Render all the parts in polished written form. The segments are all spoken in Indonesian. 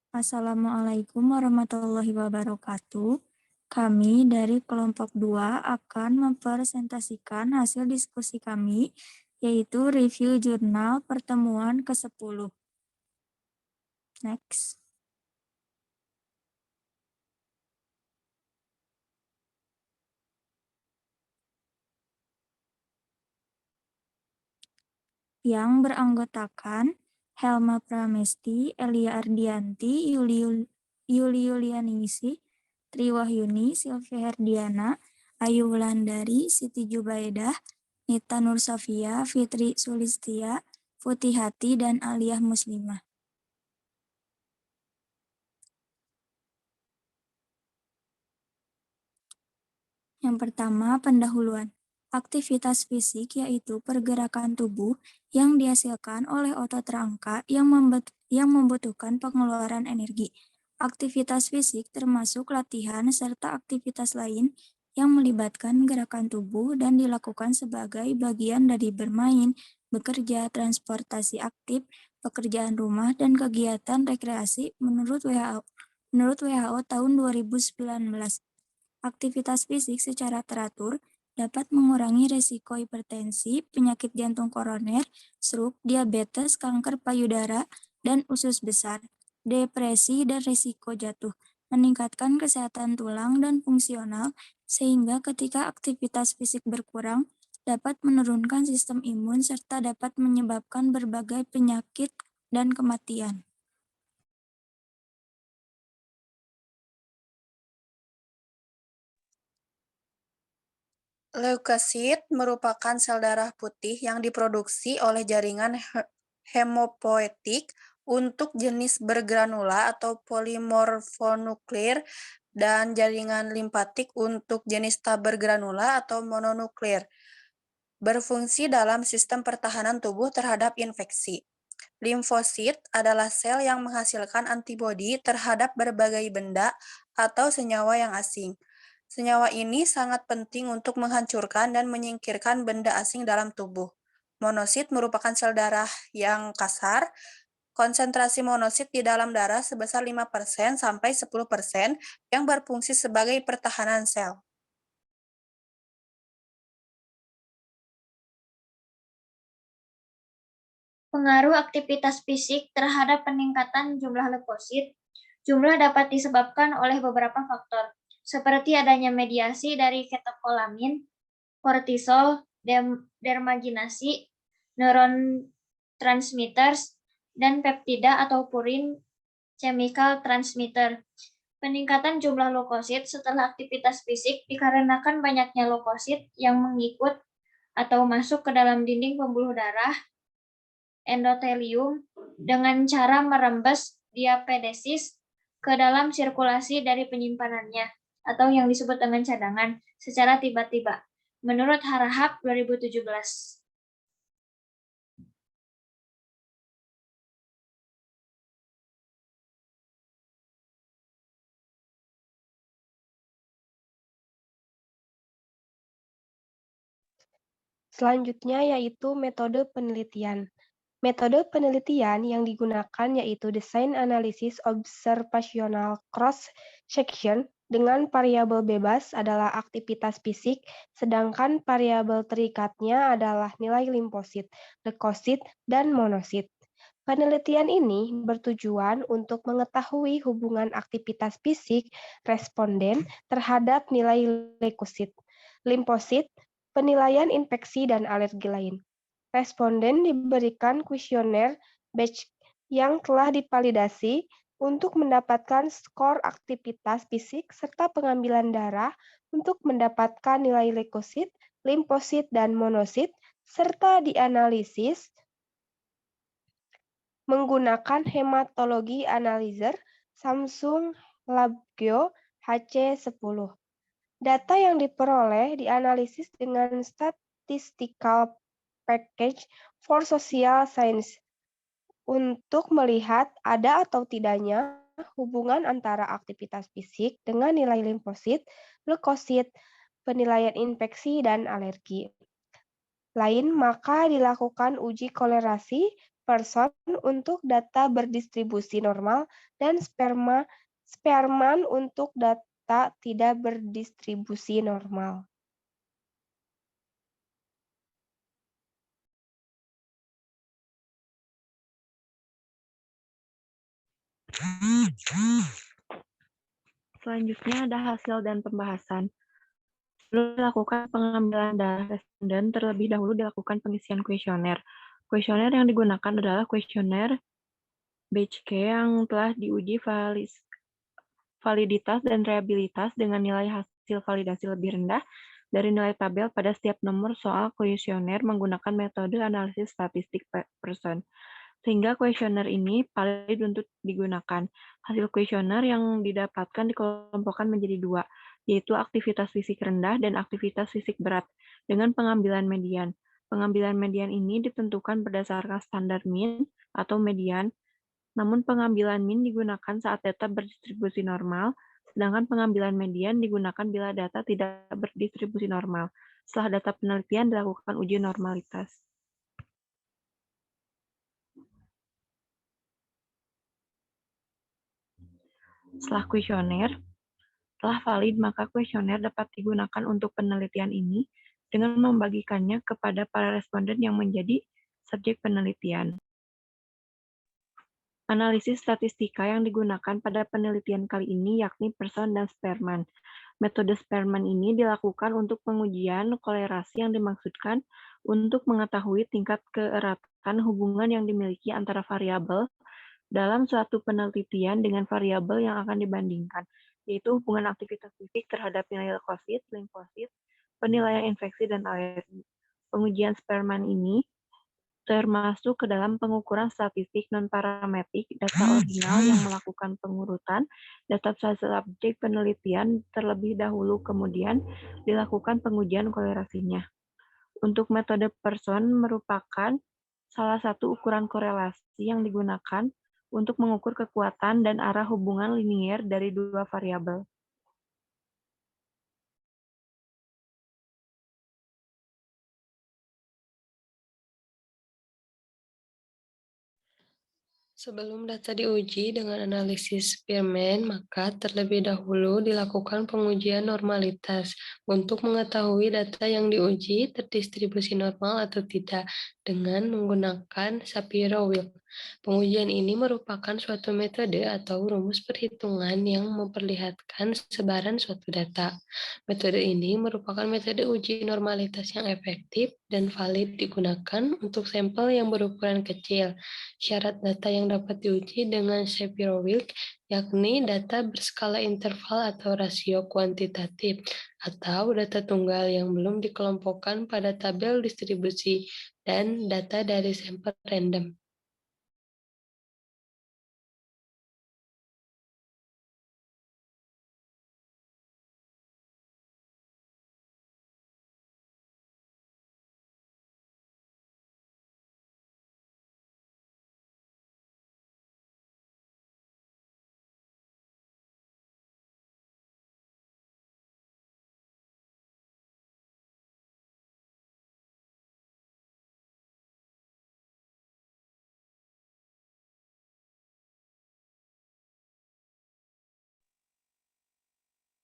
Assalamualaikum warahmatullahi wabarakatuh. Kami dari kelompok 2 akan mempresentasikan hasil diskusi kami, yaitu review jurnal pertemuan ke-10. Next. Yang beranggotakan Helma Pramesti, Elia Ardianti, Yuli Yulianingsih, Tri Wahyuni, Sylvia Herdiana, Ayu Wulandari, Siti Jubaidah, Nita Nursafia, Fitri Sulistia, Futihati, dan Aliyah Muslimah. Yang pertama, pendahuluan. Aktivitas fisik yaitu pergerakan tubuh yang dihasilkan oleh otot rangka yang membutuhkan pengeluaran energi. Aktivitas fisik termasuk latihan serta aktivitas lain yang melibatkan gerakan tubuh dan dilakukan sebagai bagian dari bermain, bekerja, transportasi aktif, pekerjaan rumah, dan kegiatan rekreasi menurut WHO. Menurut WHO tahun 2019. Aktivitas fisik secara teratur dapat mengurangi risiko hipertensi, penyakit jantung koroner, stroke, diabetes, kanker payudara, dan usus besar, depresi, dan risiko jatuh, meningkatkan kesehatan tulang dan fungsional, sehingga ketika aktivitas fisik berkurang, dapat menurunkan sistem imun serta dapat menyebabkan berbagai penyakit dan kematian. Leukosit merupakan sel darah putih yang diproduksi oleh jaringan hemopoietik untuk jenis bergranula atau polimorfonuklir dan jaringan limfatik untuk jenis tak bergranula atau mononuklir. Berfungsi dalam sistem pertahanan tubuh terhadap infeksi. Limfosit adalah sel yang menghasilkan antibodi terhadap berbagai benda atau senyawa yang asing. Senyawa ini sangat penting untuk menghancurkan dan menyingkirkan benda asing dalam tubuh. Monosit merupakan sel darah yang kasar. Konsentrasi monosit di dalam darah sebesar 5% sampai 10% yang berfungsi sebagai pertahanan sel. Pengaruh aktivitas fisik terhadap peningkatan jumlah leukosit. Jumlah dapat disebabkan oleh beberapa faktor, seperti adanya mediasi dari katekolamin, kortisol, dermaginasi, neurotransmitters, dan peptida atau purin chemical transmitter. Peningkatan jumlah leukosit setelah aktivitas fisik dikarenakan banyaknya leukosit yang mengikut atau masuk ke dalam dinding pembuluh darah endotelium dengan cara merembes diapedesis ke dalam sirkulasi dari penyimpanannya atau yang disebut dengan cadangan secara tiba-tiba. Menurut Harahap 2017. Selanjutnya yaitu metode penelitian. Metode penelitian yang digunakan yaitu desain analisis observasional cross-section dengan variabel bebas adalah aktivitas fisik, sedangkan variabel terikatnya adalah nilai limfosit, leukosit, dan monosit. Penelitian ini bertujuan untuk mengetahui hubungan aktivitas fisik responden terhadap nilai leukosit, limfosit, penilaian infeksi, dan alergi lain. Responden diberikan kuesioner batch yang telah divalidasi untuk mendapatkan skor aktivitas fisik serta pengambilan darah untuk mendapatkan nilai leukosit, limfosit, dan monosit, serta dianalisis menggunakan hematologi analyzer Samsung LabGeo HC10. Data yang diperoleh dianalisis dengan statistical package for social science untuk melihat ada atau tidaknya hubungan antara aktivitas fisik dengan nilai limfosit, leukosit, penilaian infeksi, dan alergi lain, maka dilakukan uji kolerasi person untuk data berdistribusi normal dan Spearman untuk data tidak berdistribusi normal. Selanjutnya ada hasil dan pembahasan. Sebelum dilakukan pengambilan darah responden, terlebih dahulu dilakukan pengisian kuesioner. Kuesioner yang digunakan adalah kuesioner BHK yang telah diuji validitas dan reliabilitas dengan nilai hasil validasi lebih rendah dari nilai tabel pada setiap nomor soal kuesioner menggunakan metode analisis statistik person. Sehingga kuesioner ini valid untuk digunakan. Hasil kuesioner yang didapatkan dikelompokkan menjadi dua, yaitu aktivitas fisik rendah dan aktivitas fisik berat, dengan pengambilan median. Pengambilan median ini ditentukan berdasarkan standar mean atau median, namun pengambilan mean digunakan saat data berdistribusi normal, sedangkan pengambilan median digunakan bila data tidak berdistribusi normal. Setelah data penelitian dilakukan uji normalitas. Setelah kuesioner telah valid, maka kuesioner dapat digunakan untuk penelitian ini dengan membagikannya kepada para responden yang menjadi subjek penelitian. Analisis statistika yang digunakan pada penelitian kali ini yakni Person dan Spearman. Metode Spearman ini dilakukan untuk pengujian kolerasi yang dimaksudkan untuk mengetahui tingkat keeratan hubungan yang dimiliki antara variabel dalam suatu penelitian dengan variabel yang akan dibandingkan, yaitu hubungan aktivitas fisik terhadap nilai leukosit, limfosit, penilaian infeksi, dan alergi. Pengujian Spearman ini termasuk ke dalam pengukuran statistik non-parametrik data original yang melakukan pengurutan data subjek penelitian terlebih dahulu, kemudian dilakukan pengujian kolerasinya. Untuk metode Person merupakan salah satu ukuran korelasi yang digunakan untuk mengukur kekuatan dan arah hubungan linier dari dua variabel. Sebelum data diuji dengan analisis Spearman, maka terlebih dahulu dilakukan pengujian normalitas untuk mengetahui data yang diuji terdistribusi normal atau tidak dengan menggunakan Shapiro-Wilk. Pengujian ini merupakan suatu metode atau rumus perhitungan yang memperlihatkan sebaran suatu data. Metode ini merupakan metode uji normalitas yang efektif dan valid digunakan untuk sampel yang berukuran kecil. Syarat data yang dapat diuji dengan Shapiro-Wilk yakni data berskala interval atau rasio kuantitatif, atau data tunggal yang belum dikelompokkan pada tabel distribusi, dan data dari sampel random.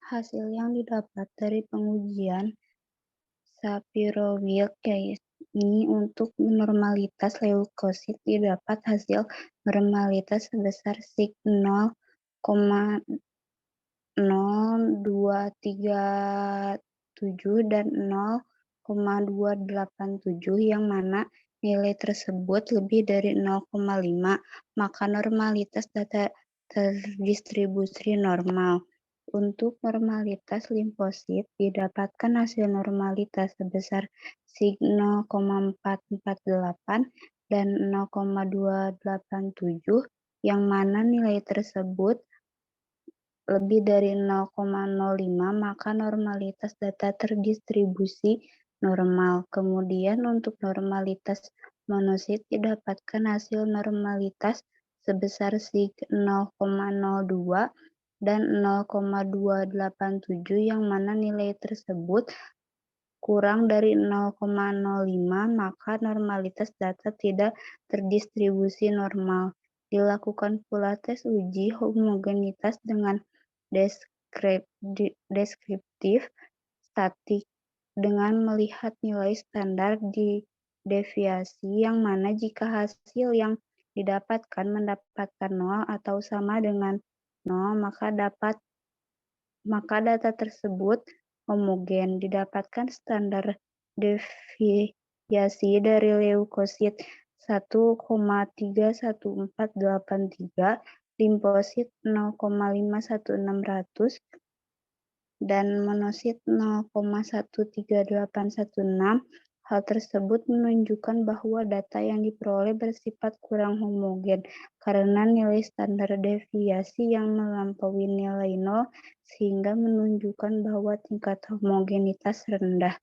Hasil yang didapat dari pengujian Shapiro-Wilk yakni untuk normalitas leukosit didapat hasil normalitas sebesar sig 0,0237 dan 0,287 yang mana nilai tersebut lebih dari 0,5, maka normalitas data terdistribusi normal. Untuk normalitas limfosit didapatkan hasil normalitas sebesar sig 0,448 dan 0,287 yang mana nilai tersebut lebih dari 0,05, maka normalitas data terdistribusi normal. Kemudian untuk normalitas monosit didapatkan hasil normalitas sebesar sig 0,02 dan 0,287 yang mana nilai tersebut kurang dari 0,05, maka normalitas data tidak terdistribusi normal. Dilakukan pula tes uji homogenitas dengan deskriptif statik dengan melihat nilai standar di deviasi yang mana jika hasil yang didapatkan mendapatkan 0 atau sama dengan 0, maka data tersebut homogen. Didapatkan standar deviasi dari leukosit 1,31483, limfosit 0,51600, dan monosit 0,13816. Hal tersebut menunjukkan bahwa data yang diperoleh bersifat kurang homogen karena nilai standar deviasi yang melampaui nilai 0 sehingga menunjukkan bahwa tingkat homogenitas rendah.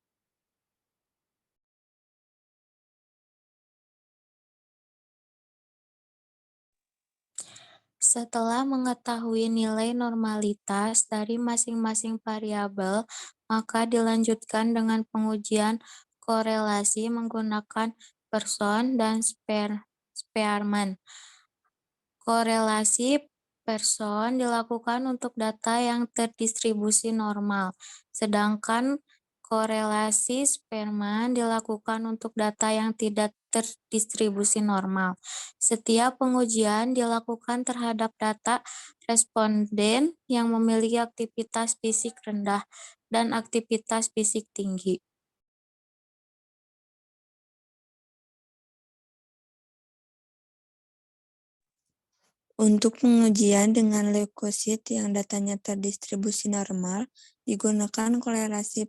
Setelah mengetahui nilai normalitas dari masing-masing variabel, maka dilanjutkan dengan pengujian korelasi menggunakan Pearson dan Spearman. Korelasi Pearson dilakukan untuk data yang terdistribusi normal, sedangkan korelasi Spearman dilakukan untuk data yang tidak terdistribusi normal. Setiap pengujian dilakukan terhadap data responden yang memiliki aktivitas fisik rendah dan aktivitas fisik tinggi. Untuk pengujian dengan leukosit yang datanya terdistribusi normal, digunakan korelasi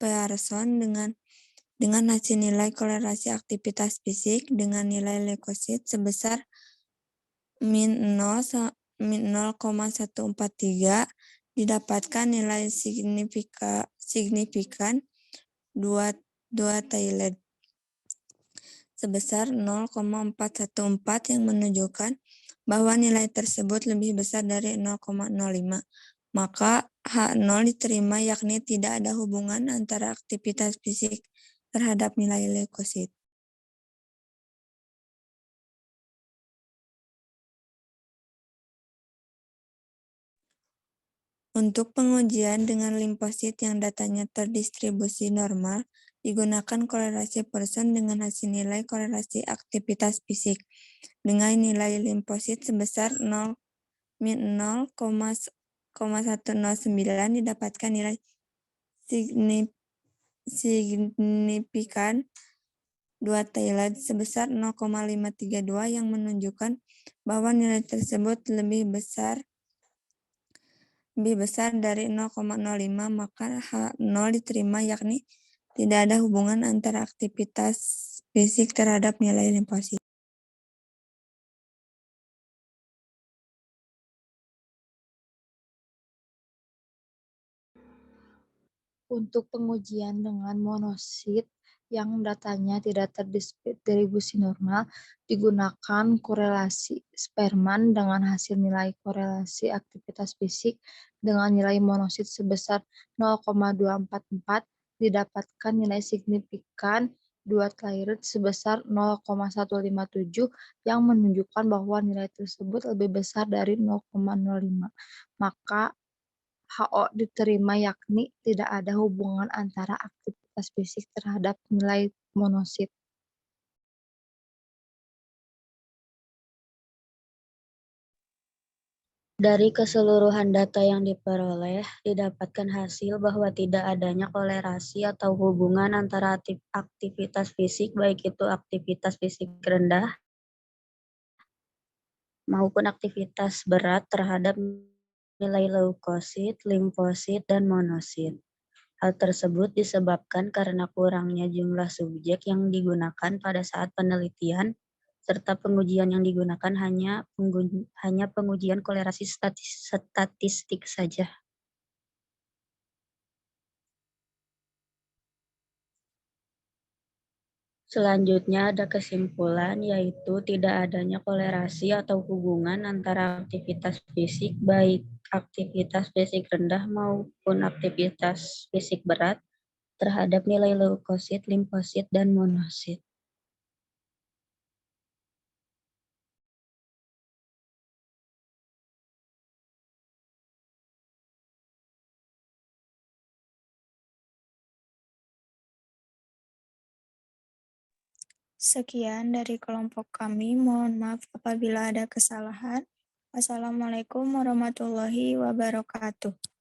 Pearson dengan hasil nilai korelasi aktivitas fisik dengan nilai leukosit sebesar min 0,143, didapatkan nilai signifikan 2 Tailed sebesar 0,414 yang menunjukkan bahwa nilai tersebut lebih besar dari 0,05. Maka H0 diterima yakni tidak ada hubungan antara aktivitas fisik terhadap nilai leukosit. Untuk pengujian dengan limfosit yang datanya terdistribusi normal, digunakan korelasi Pearson dengan hasil nilai korelasi aktivitas fisik dengan nilai limfosit sebesar 0,109, didapatkan nilai signifikan 2 Tailed sebesar 0,532 yang menunjukkan bahwa nilai tersebut lebih besar dari 0,05, maka H0 diterima yakni tidak ada hubungan antara aktivitas fisik terhadap nilai limfosit. Untuk pengujian dengan monosit yang datanya tidak terdistribusi normal, digunakan korelasi Spearman dengan hasil nilai korelasi aktivitas fisik dengan nilai monosit sebesar 0,244, didapatkan nilai signifikan 2 Tailed sebesar 0,157 yang menunjukkan bahwa nilai tersebut lebih besar dari 0,05. Maka HO diterima yakni tidak ada hubungan antara aktivitas fisik terhadap nilai monosit. Dari keseluruhan data yang diperoleh, didapatkan hasil bahwa tidak adanya kolerasi atau hubungan antara aktivitas fisik, baik itu aktivitas fisik rendah maupun aktivitas berat terhadap nilai leukosit, limfosit, dan monosit. Hal tersebut disebabkan karena kurangnya jumlah subjek yang digunakan pada saat penelitian, serta pengujian yang digunakan hanya pengujian kolerasi statistik saja. Selanjutnya ada kesimpulan, yaitu tidak adanya kolerasi atau hubungan antara aktivitas fisik, baik aktivitas fisik rendah maupun aktivitas fisik berat, terhadap nilai leukosit, limfosit, dan monosit. Sekian dari kelompok kami. Mohon maaf apabila ada kesalahan. Wassalamualaikum warahmatullahi wabarakatuh.